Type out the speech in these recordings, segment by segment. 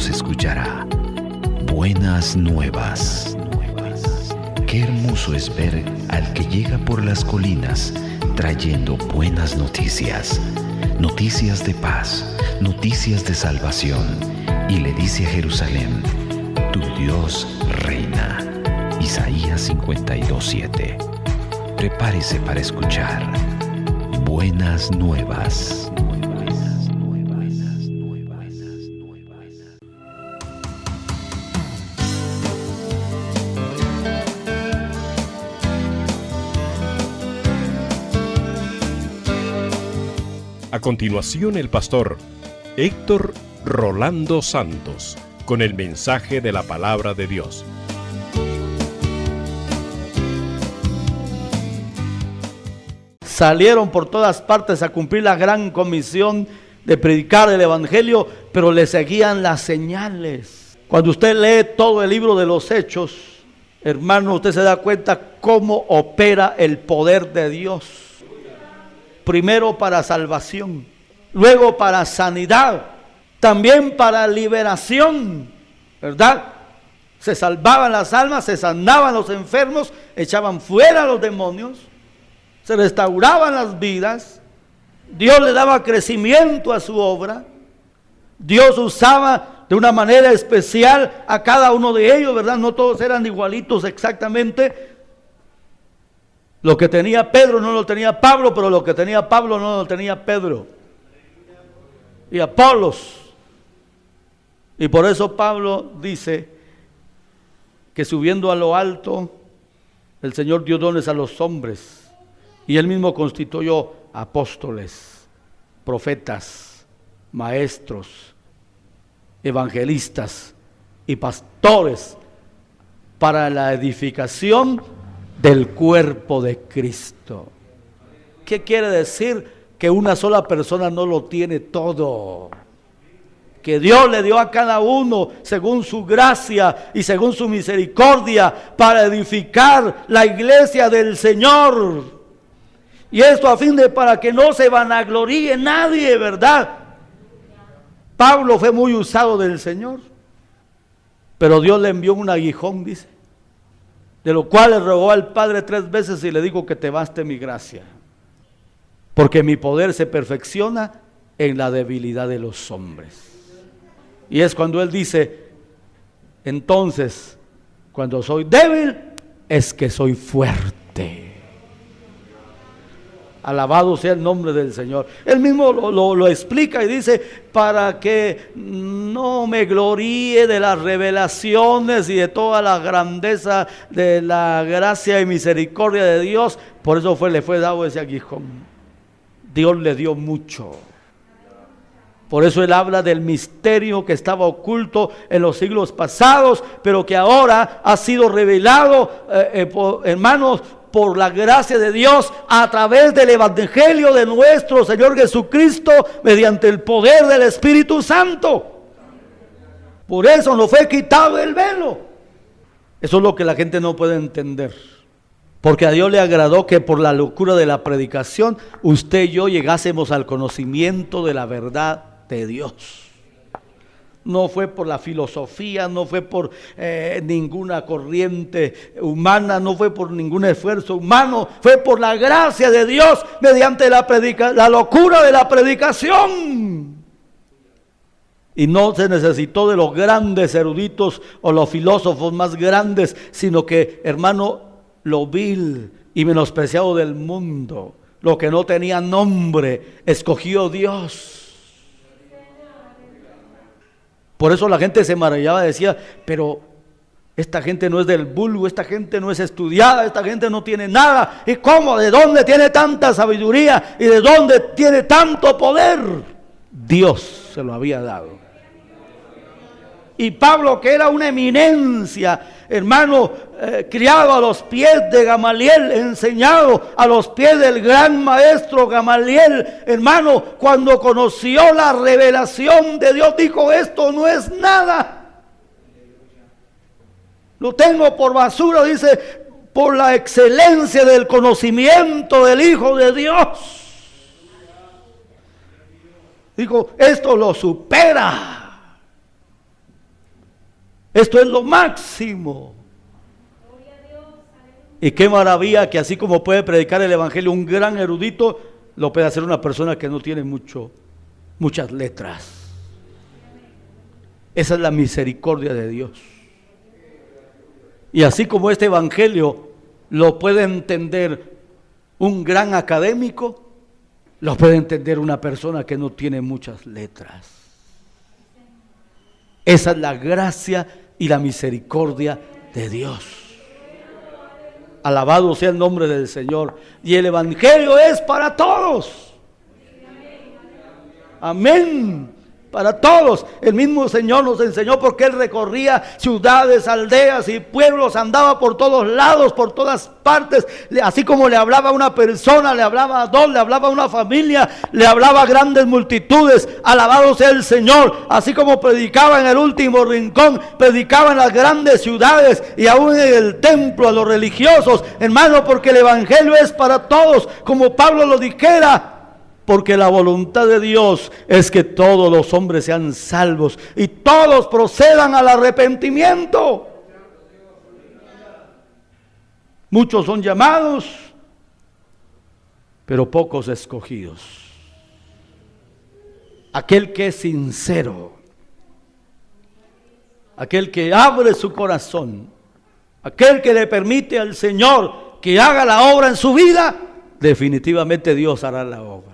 se escuchará Buenas Nuevas. Qué hermoso es ver al que llega por las colinas trayendo buenas noticias, noticias de paz, noticias de salvación, y le dice a Jerusalén: tu Dios reina. Isaías 52:7. Prepárese para escuchar Buenas Nuevas. A continuación, el pastor Héctor Rolando Santos con el mensaje de la palabra de Dios. Salieron por todas partes a cumplir la gran comisión de predicar el evangelio, pero le seguían las señales. Cuando usted lee todo el libro de los Hechos, hermano, usted se da cuenta cómo opera el poder de Dios. Primero para salvación, luego para sanidad, también para liberación, ¿verdad? Se salvaban las almas, se sanaban los enfermos, echaban fuera a los demonios, se restauraban las vidas, Dios le daba crecimiento a su obra, Dios usaba de una manera especial a cada uno de ellos, ¿verdad? No todos eran igualitos exactamente. Lo que tenía Pedro no lo tenía Pablo, pero lo que tenía Pablo no lo tenía Pedro y Apolos. Y por eso Pablo dice que subiendo a lo alto, el Señor dio dones a los hombres, y Él mismo constituyó apóstoles, profetas, maestros, evangelistas y pastores para la edificación del cuerpo de Cristo. ¿Qué quiere decir? Que una sola persona no lo tiene todo. Que Dios le dio a cada uno según su gracia y según su misericordia para edificar la iglesia del Señor. Y esto a fin de para que no se vanagloríe nadie, ¿verdad? Pablo fue muy usado del Señor, pero Dios le envió un aguijón, dice, de lo cual le rogó al Padre 3 veces y le dijo: que te baste mi gracia, porque mi poder se perfecciona en la debilidad de los hombres. Y es cuando Él dice: entonces, cuando soy débil, es que soy fuerte. Alabado sea el nombre del Señor. Él mismo lo explica y dice: para que no me gloríe de las revelaciones y de toda la grandeza de la gracia y misericordia de Dios. Por eso le fue dado ese aguijón. Dios le dio mucho. Por eso Él habla del misterio que estaba oculto en los siglos pasados, pero que ahora ha sido revelado, hermanos, por la gracia de Dios a través del evangelio de nuestro Señor Jesucristo, mediante el poder del Espíritu Santo. Por eso nos fue quitado el velo. Eso es lo que la gente no puede entender, porque a Dios le agradó que por la locura de la predicación usted y yo llegásemos al conocimiento de la verdad de Dios. No fue por la filosofía, no fue por ninguna corriente humana, no fue por ningún esfuerzo humano, fue por la gracia de Dios mediante la locura de la predicación. Y no se necesitó de los grandes eruditos o los filósofos más grandes, sino que, hermano, lo vil y menospreciado del mundo, lo que no tenía nombre, escogió Dios. Por eso la gente se maravillaba, decía: pero esta gente no es del vulgo, esta gente no es estudiada, esta gente no tiene nada. ¿Y cómo? ¿De dónde tiene tanta sabiduría? ¿Y de dónde tiene tanto poder? Dios se lo había dado. Y Pablo, que era una eminencia, hermano, criado a los pies de Gamaliel, enseñado a los pies del gran maestro Gamaliel, hermano, cuando conoció la revelación de Dios, dijo: esto no es nada, lo tengo por basura, dice, por la excelencia del conocimiento del Hijo de Dios. Dijo: esto lo supera. Esto es lo máximo. Y qué maravilla que así como puede predicar el evangelio un gran erudito, lo puede hacer una persona que no tiene muchas letras. Esa es la misericordia de Dios. Y así como este evangelio lo puede entender un gran académico, lo puede entender una persona que no tiene muchas letras. Esa es la gracia y la misericordia de Dios. Alabado sea el nombre del Señor. Y el evangelio es para todos. Amén. Para todos. El mismo Señor nos enseñó, porque Él recorría ciudades, aldeas y pueblos, andaba por todos lados, por todas partes, así como le hablaba a una persona, le hablaba a dos, le hablaba a una familia, le hablaba a grandes multitudes. Alabado sea el Señor. Así como predicaba en el último rincón, predicaba en las grandes ciudades y aún en el templo a los religiosos, hermano, porque el evangelio es para todos, como Pablo lo dijera. Porque la voluntad de Dios es que todos los hombres sean salvos y todos procedan al arrepentimiento. Muchos son llamados, pero pocos escogidos. Aquel que es sincero, aquel que abre su corazón, aquel que le permite al Señor que haga la obra en su vida, definitivamente Dios hará la obra.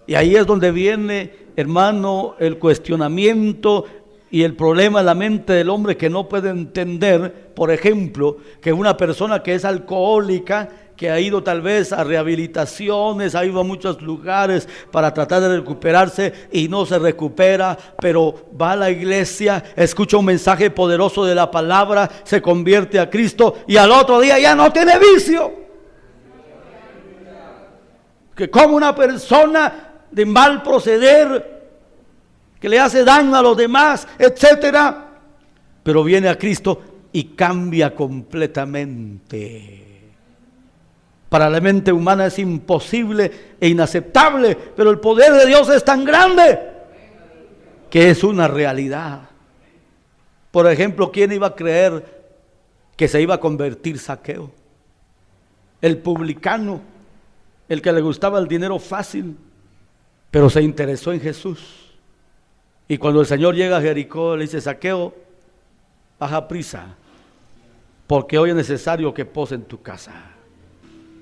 Y ahí es donde viene, hermano, el cuestionamiento y el problema en la mente del hombre, que no puede entender, por ejemplo, que una persona que es alcohólica, que ha ido tal vez a rehabilitaciones, ha ido a muchos lugares para tratar de recuperarse y no se recupera, pero va a la iglesia, escucha un mensaje poderoso de la palabra, se convierte a Cristo y al otro día ya no tiene vicio. Que como una persona de mal proceder, que le hace daño a los demás, etcétera, pero viene a Cristo y cambia completamente. Para la mente humana es imposible e inaceptable, pero el poder de Dios es tan grande que es una realidad. Por ejemplo, ¿quién iba a creer que se iba a convertir Zaqueo? El publicano, el que le gustaba el dinero fácil, pero se interesó en Jesús. Y cuando el Señor llega a Jericó, le dice: Zaqueo, baja prisa, porque hoy es necesario que pose en tu casa.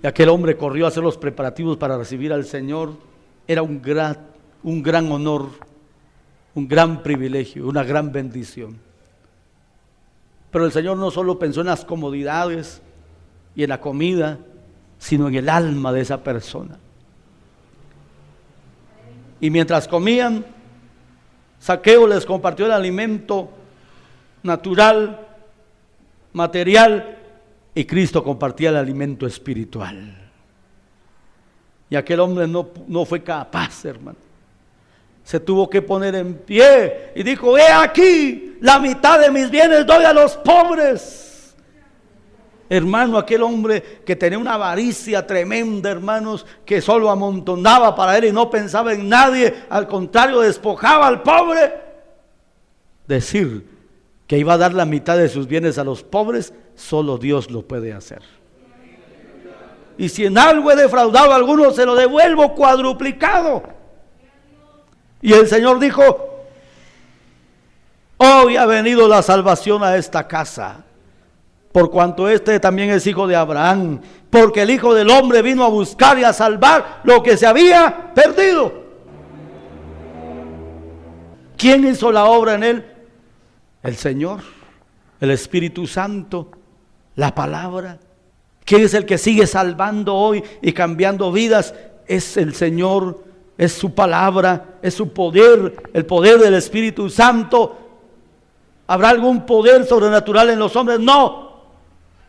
Y aquel hombre corrió a hacer los preparativos para recibir al Señor. Era un gran honor, un gran privilegio, una gran bendición. Pero el Señor no solo pensó en las comodidades y en la comida, sino en el alma de esa persona. Y mientras comían, Zaqueo les compartió el alimento natural, material, y Cristo compartía el alimento espiritual. Y aquel hombre no fue capaz, hermano. Se tuvo que poner en pie y dijo: he aquí, la mitad de mis bienes doy a los pobres. Hermano, aquel hombre que tenía una avaricia tremenda, hermanos, que solo amontonaba para él y no pensaba en nadie, al contrario, despojaba al pobre. Decir que iba a dar la mitad de sus bienes a los pobres, solo Dios lo puede hacer. Y si en algo he defraudado a alguno, se lo devuelvo cuadruplicado. Y el Señor dijo: hoy ha venido la salvación a esta casa, por cuanto este también es hijo de Abraham, porque el Hijo del Hombre vino a buscar y a salvar lo que se había perdido. ¿Quién hizo la obra en él? El Señor, el Espíritu Santo, la palabra. ¿Quién es el que sigue salvando hoy y cambiando vidas? Es el Señor, es su palabra, es su poder, el poder del Espíritu Santo. ¿Habrá algún poder sobrenatural en los hombres? No.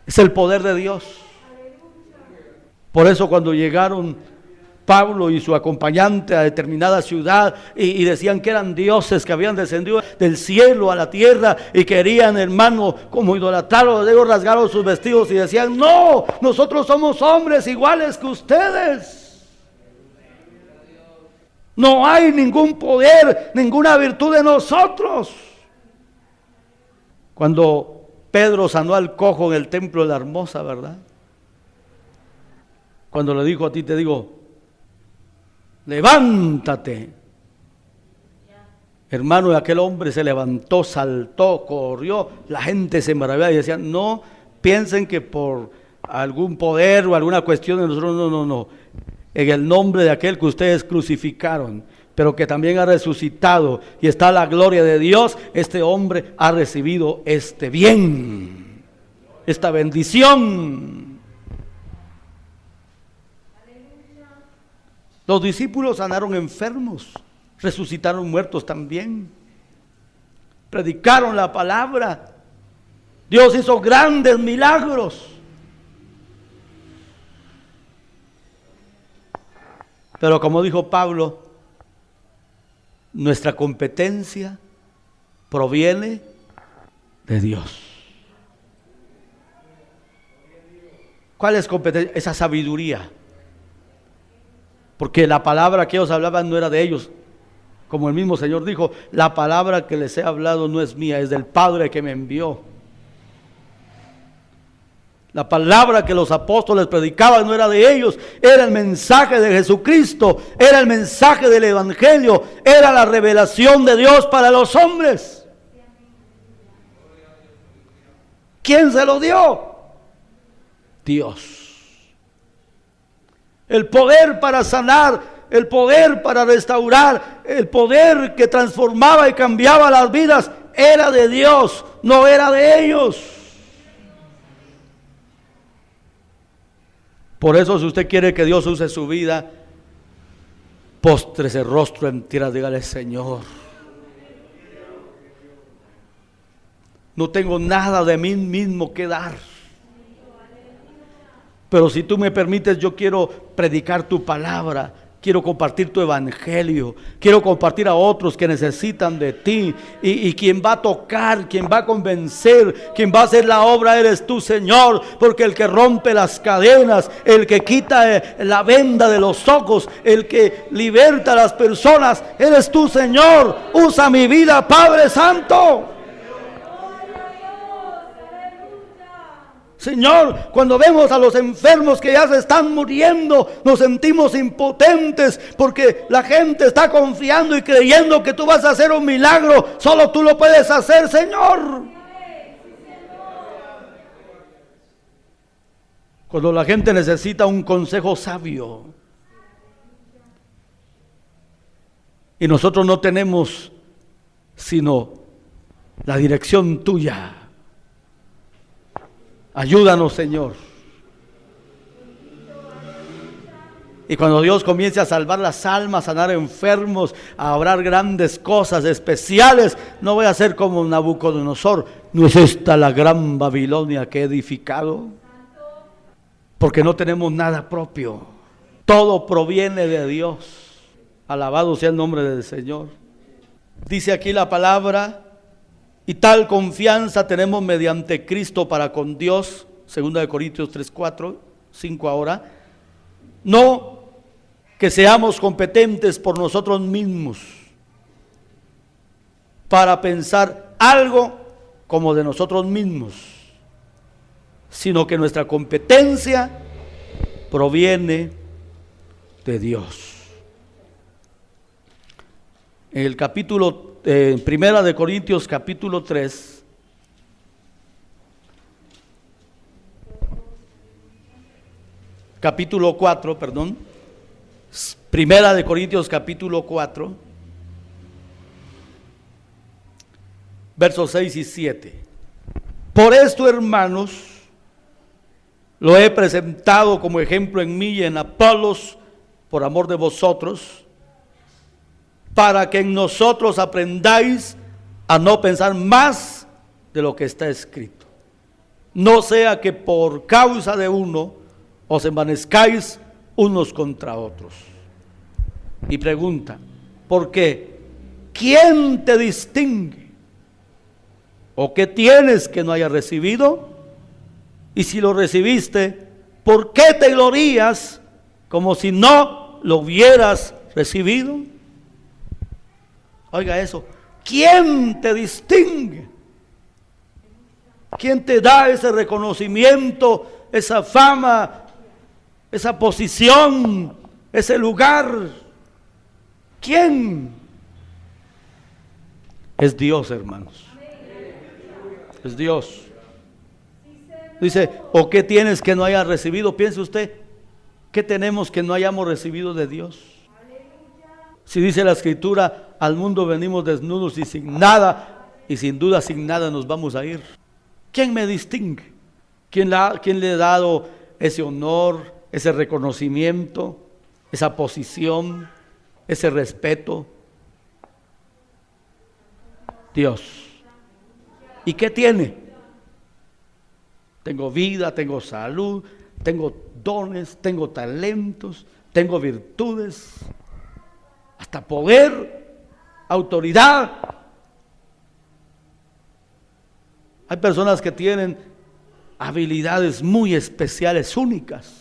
Es el poder de Dios. Por eso cuando llegaron Pablo y su acompañante a determinada ciudad y decían que eran dioses que habían descendido del cielo a la tierra y querían, hermano, como idolatrarlos, ellos rasgaron sus vestidos y decían: no, nosotros somos hombres iguales que ustedes. No hay ningún poder, ninguna virtud en nosotros. Cuando Pedro sanó al cojo en el templo de la Hermosa, ¿verdad? Cuando le dijo: a ti te digo, levántate. Hermano, aquel hombre se levantó, saltó, corrió. La gente se maravillaba y decía: no piensen que por algún poder o alguna cuestión de nosotros, no. En el nombre de aquel que ustedes crucificaron, pero que también ha resucitado y está la gloria de Dios, este hombre ha recibido este bien, esta bendición. Los discípulos sanaron enfermos, resucitaron muertos también, predicaron la palabra. Dios hizo grandes milagros. Pero como dijo Pablo, nuestra competencia proviene de Dios. ¿Cuál es competencia? Esa sabiduría. Porque la palabra que ellos hablaban no era de ellos. Como el mismo Señor dijo: la palabra que les he hablado no es mía, es del Padre que me envió. La palabra que los apóstoles predicaban no era de ellos, era el mensaje de Jesucristo, era el mensaje del Evangelio, era la revelación de Dios para los hombres. ¿Quién se lo dio? Dios. El poder para sanar, el poder para restaurar, el poder que transformaba y cambiaba las vidas era de Dios, no era de ellos. Por eso, si usted quiere que Dios use su vida, póstrese rostro en tierra, dígale: Señor, no tengo nada de mí mismo que dar, pero si tú me permites, yo quiero predicar tu palabra, quiero compartir tu evangelio, quiero compartir a otros que necesitan de ti, y quien va a tocar, quien va a convencer, quien va a hacer la obra eres tú, Señor, porque el que rompe las cadenas, el que quita la venda de los ojos, el que liberta a las personas, eres tú, Señor. Usa mi vida, Padre Santo. Señor, cuando vemos a los enfermos que ya se están muriendo, nos sentimos impotentes porque la gente está confiando y creyendo que tú vas a hacer un milagro. Solo tú lo puedes hacer, Señor. Cuando la gente necesita un consejo sabio y nosotros no tenemos sino la dirección tuya. Ayúdanos, Señor. Y cuando Dios comience a salvar las almas, a sanar enfermos, a obrar grandes cosas especiales, no voy a ser como Nabucodonosor. ¿No es esta la gran Babilonia que he edificado? Porque no tenemos nada propio. Todo proviene de Dios. Alabado sea el nombre del Señor. Dice aquí la palabra: y tal confianza tenemos mediante Cristo para con Dios, 2 Corintios 3, 4, 5 ahora. No que seamos competentes por nosotros mismos para pensar algo como de nosotros mismos, sino que nuestra competencia proviene de Dios. En el capítulo Primera de Corintios capítulo 3, capítulo 4, perdón. Primera de Corintios capítulo 4, versos 6 y 7. Por esto, hermanos, lo he presentado como ejemplo en mí y en Apolos, por amor de vosotros, para que en nosotros aprendáis a no pensar más de lo que está escrito. No sea que por causa de uno os envanezcáis unos contra otros. Y pregunta: ¿por qué? ¿Quién te distingue? ¿O qué tienes que no hayas recibido? Y si lo recibiste, ¿por qué te glorías como si no lo hubieras recibido? Oiga eso. ¿Quién te distingue? ¿Quién te da ese reconocimiento, esa fama, esa posición, ese lugar? ¿Quién? Es Dios, hermanos. Es Dios. Dice, ¿o qué tienes que no hayas recibido? Piense usted, ¿qué tenemos que no hayamos recibido de Dios? Si dice la Escritura, al mundo venimos desnudos y sin nada, y sin duda sin nada nos vamos a ir. ¿Quién me distingue? ¿Quién le ha dado ese honor, ese reconocimiento, esa posición, ese respeto? Dios. ¿Y qué tiene? Tengo vida, tengo salud, tengo dones, tengo talentos, tengo virtudes, hasta poder, autoridad. Hay personas que tienen habilidades muy especiales, únicas.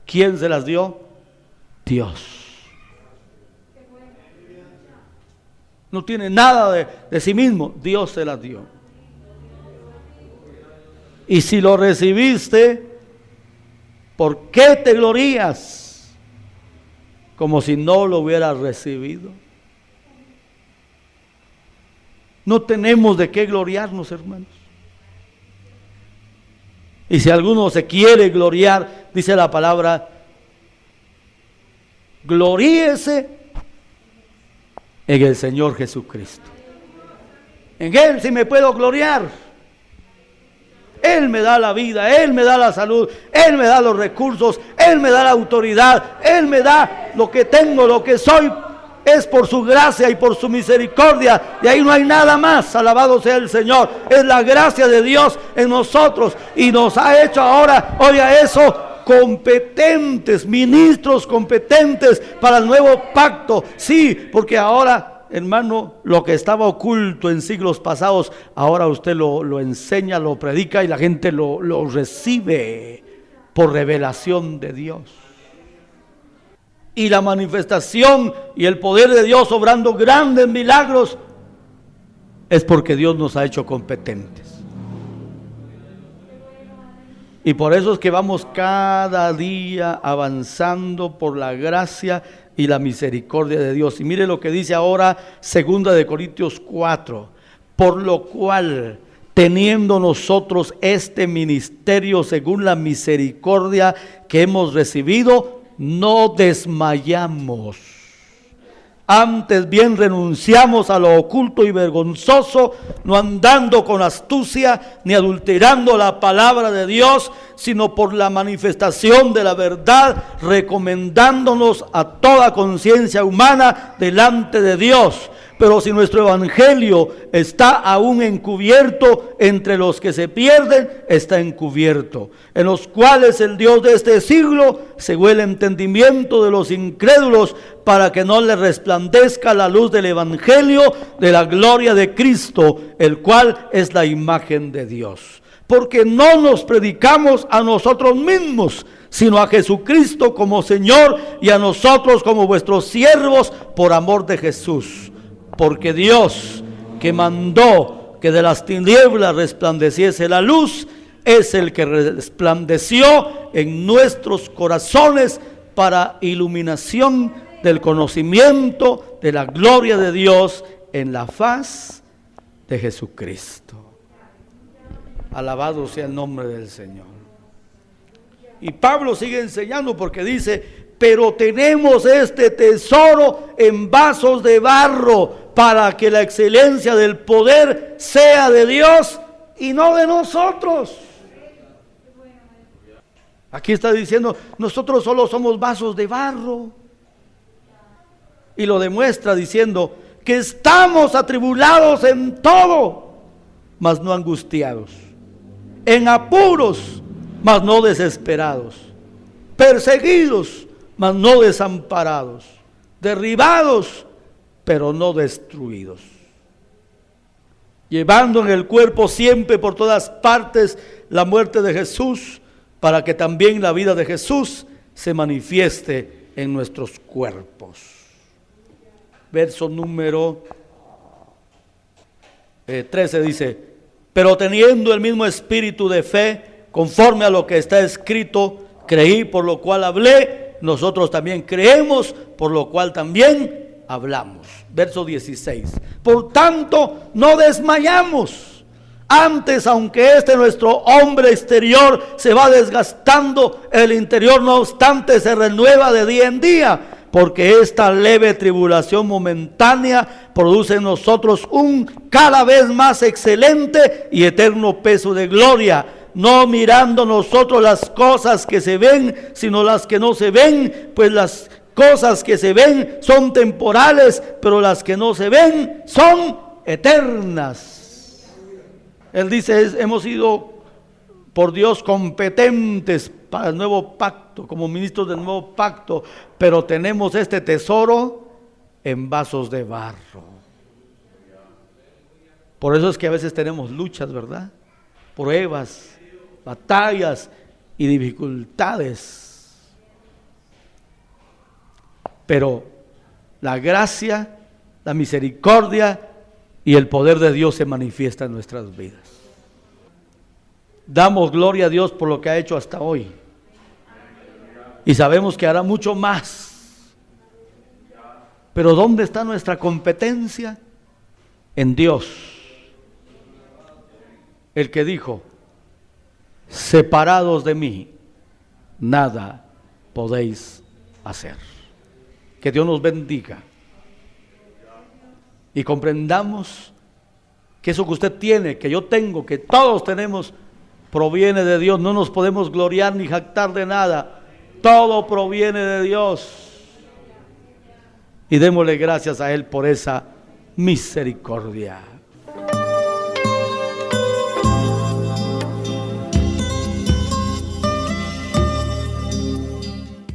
¿Quién se las dio? Dios. No tiene nada de sí mismo, Dios se las dio. Y si lo recibiste, ¿por qué te glorías? Como si no lo hubieras recibido. No tenemos de qué gloriarnos, hermanos. Y si alguno se quiere gloriar, dice la palabra, gloríese en el Señor Jesucristo. En Él sí me puedo gloriar. Él me da la vida, Él me da la salud, Él me da los recursos, Él me da la autoridad, Él me da lo que tengo, lo que soy, es por su gracia y por su misericordia, y ahí no hay nada más. Alabado sea el Señor. Es la gracia de Dios en nosotros, y nos ha hecho ahora, oiga eso, competentes, ministros competentes para el nuevo pacto. Sí, porque ahora, hermano, lo que estaba oculto en siglos pasados, ahora usted lo enseña, lo predica, y la gente lo recibe por revelación de Dios. Y la manifestación y el poder de Dios obrando grandes milagros es porque Dios nos ha hecho competentes. Y por eso es que vamos cada día avanzando por la gracia y la misericordia de Dios. Y mire lo que dice ahora 2 Corintios 4. Por lo cual, teniendo nosotros este ministerio según la misericordia que hemos recibido, no desmayamos. Antes bien renunciamos a lo oculto y vergonzoso, no andando con astucia ni adulterando la palabra de Dios, sino por la manifestación de la verdad, recomendándonos a toda conciencia humana delante de Dios. Pero si nuestro evangelio está aún encubierto, entre los que se pierden está encubierto, en los cuales el Dios de este siglo cegó el entendimiento de los incrédulos, para que no les resplandezca la luz del evangelio de la gloria de Cristo, el cual es la imagen de Dios. Porque no nos predicamos a nosotros mismos, sino a Jesucristo como Señor, y a nosotros como vuestros siervos por amor de Jesús. Porque Dios, que mandó que de las tinieblas resplandeciese la luz, es el que resplandeció en nuestros corazones para iluminación del conocimiento de la gloria de Dios en la faz de Jesucristo. Alabado sea el nombre del Señor. Y Pablo sigue enseñando, porque dice: pero tenemos este tesoro en vasos de barro, para que la excelencia del poder sea de Dios y no de nosotros. Aquí está diciendo, nosotros solo somos vasos de barro. Y lo demuestra diciendo que estamos atribulados en todo, mas no angustiados, en apuros, mas no desesperados, perseguidos, mas no desamparados, derribados, pero no destruidos, llevando en el cuerpo siempre por todas partes la muerte de Jesús, para que también la vida de Jesús se manifieste en nuestros cuerpos. Verso número 13 dice: pero teniendo el mismo espíritu de fe, conforme a lo que está escrito, creí, por lo cual hablé, nosotros también creemos, por lo cual también hablamos. Verso 16. Por tanto, no desmayamos. Antes, aunque nuestro hombre exterior se va desgastando, el interior no obstante se renueva de día en día, porque esta leve tribulación momentánea produce en nosotros un cada vez más excelente y eterno peso de gloria, no mirando nosotros las cosas que se ven, sino las que no se ven, pues las cosas que se ven son temporales, pero las que no se ven son eternas. Él dice, hemos sido por Dios competentes para el nuevo pacto, como ministros del nuevo pacto, pero tenemos este tesoro en vasos de barro. Por eso es que a veces tenemos luchas, ¿verdad? Pruebas, batallas y dificultades. Pero la gracia, la misericordia y el poder de Dios se manifiesta en nuestras vidas. Damos gloria a Dios por lo que ha hecho hasta hoy. Y sabemos que hará mucho más. Pero ¿dónde está nuestra competencia? En Dios. El que dijo, separados de mí, nada podéis hacer. Que Dios nos bendiga. Y comprendamos que eso que usted tiene, que yo tengo, que todos tenemos, proviene de Dios. No nos podemos gloriar ni jactar de nada. Todo proviene de Dios. Y démosle gracias a Él por esa misericordia.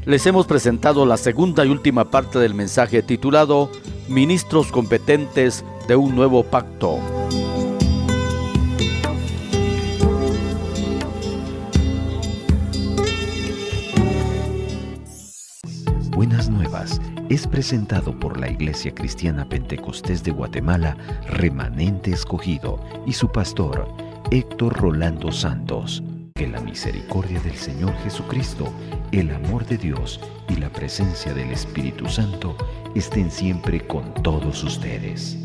Les hemos presentado la segunda y última parte del mensaje titulado Ministros competentes de un nuevo pacto. Buenas Nuevas es presentado por la Iglesia Cristiana Pentecostés de Guatemala, Remanente Escogido, y su pastor, Héctor Rolando Santos. Que la misericordia del Señor Jesucristo, el amor de Dios y la presencia del Espíritu Santo estén siempre con todos ustedes.